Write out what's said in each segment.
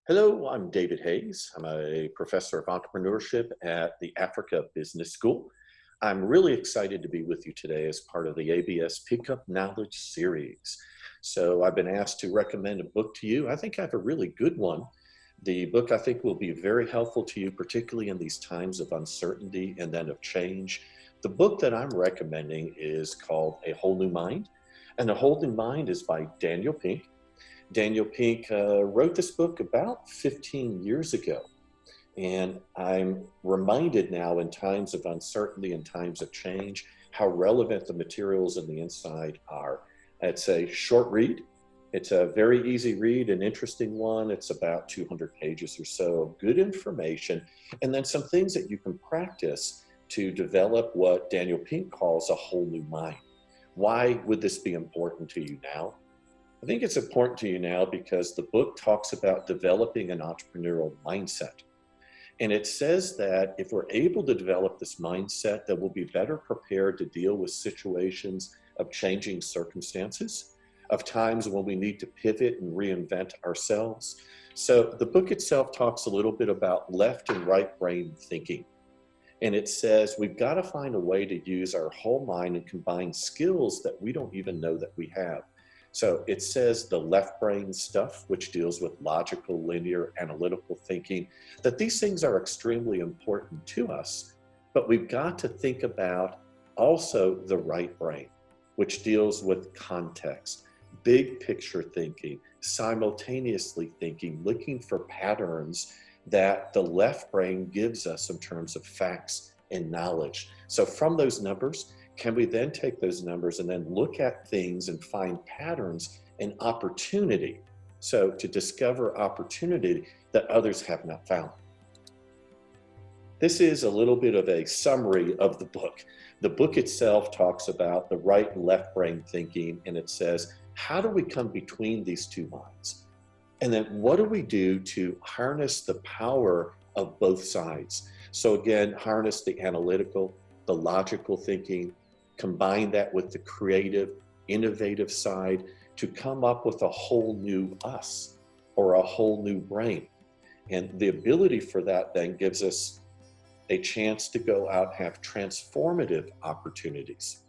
Hello, I'm David Hayes. I'm a professor of entrepreneurship at the Africa Business School. I'm really excited to be with you today as part of the ABS Pickup Knowledge series. So, I've been asked to recommend a book to you. I think I have a really good one. The book I think will be very helpful to you, particularly in these times of uncertainty and then of change. The book that I'm recommending is called A Whole New Mind. And A Whole New Mind is by Daniel Pink. Daniel Pink wrote this book about 15 years ago. And I'm reminded now in times of uncertainty and times of change how relevant the materials in the inside are. It's a short read. It's a very easy read, an interesting one. It's about 200 pages or so of good information, and then some things that you can practice to develop what Daniel Pink calls a whole new mind. Why would this be important to you now? I think it's important to you now because the book talks about developing an entrepreneurial mindset. And it says that if we're able to develop this mindset, that we'll be better prepared to deal with situations of changing circumstances, of times when we need to pivot and reinvent ourselves. So the book itself talks a little bit about left and right brain thinking. And it says we've got to find a way to use our whole mind and combine skills that we don't even know that we have. So it says the left brain stuff, which deals with logical, linear, analytical thinking, that these things are extremely important to us, but we've got to think about also the right brain, which deals with context, big picture thinking, simultaneously thinking, looking for patterns that the left brain gives us in terms of facts and knowledge. So from those numbers, can we then take those numbers and then look at things and find patterns and opportunity? So to discover opportunity that others have not found. This is a little bit of a summary of the book. The book itself talks about the right and left brain thinking, and it says, how do we come between these two minds? And then what do we do to harness the power of both sides? So again, harness the analytical, the logical thinking, combine that with the creative, innovative side to come up with a whole new us or a whole new brain. And the ability for that then gives us a chance to go out and have transformative opportunities.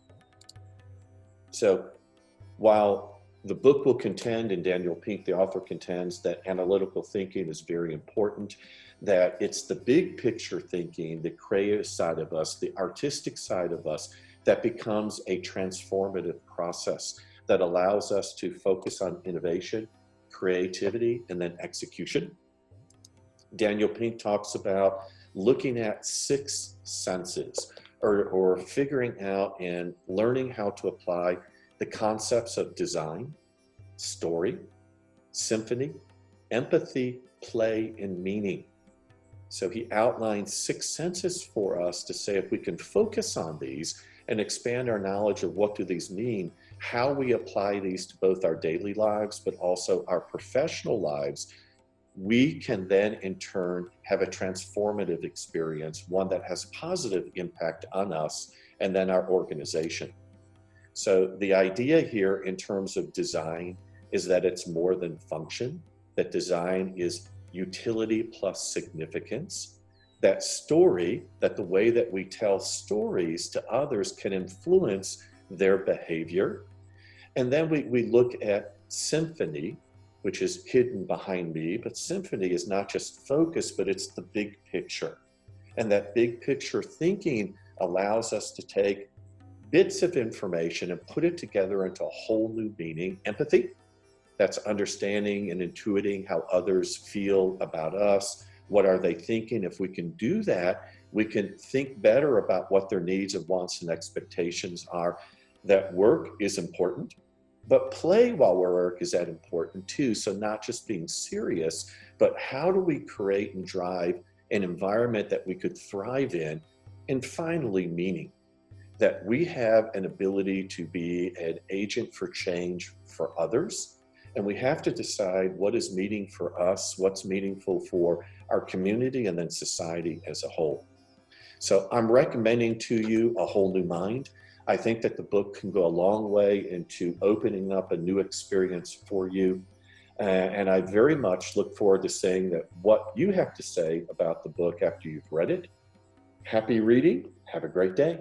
So while the book will contend, and Daniel Pink, the author, contends that analytical thinking is very important, that it's the big picture thinking, the creative side of us, the artistic side of us, that becomes a transformative process that allows us to focus on innovation, creativity, and then execution. Daniel Pink talks about looking at six senses or figuring out and learning how to apply the concepts of design, story, symphony, empathy, play, and meaning. So he outlines six senses for us to say if we can focus on these and expand our knowledge of what do these mean, how we apply these to both our daily lives, but also our professional lives, we can then in turn have a transformative experience, one that has positive impact on us and then our organization. So the idea here in terms of design is that it's more than function, that design is utility plus significance, that story, that the way that we tell stories to others can influence their behavior. And then we look at symphony, which is hidden behind me, but symphony is not just focus, but it's the big picture. And that big picture thinking allows us to take bits of information and put it together into a whole new meaning. Empathy, that's understanding and intuiting how others feel about us. What are they thinking? If we can do that, we can think better about what their needs and wants and expectations are. That work is important, but play while we work is that important too. So not just being serious, but how do we create and drive an environment that we could thrive in? And finally, meaning. That we have an ability to be an agent for change for others. And we have to decide what is meaning for us, what's meaningful for our community, and then society as a whole. So I'm recommending to you A Whole New Mind. I think that the book can go a long way into opening up a new experience for you. And I very much look forward to seeing that what you have to say about the book after you've read it. Happy reading. Have a great day.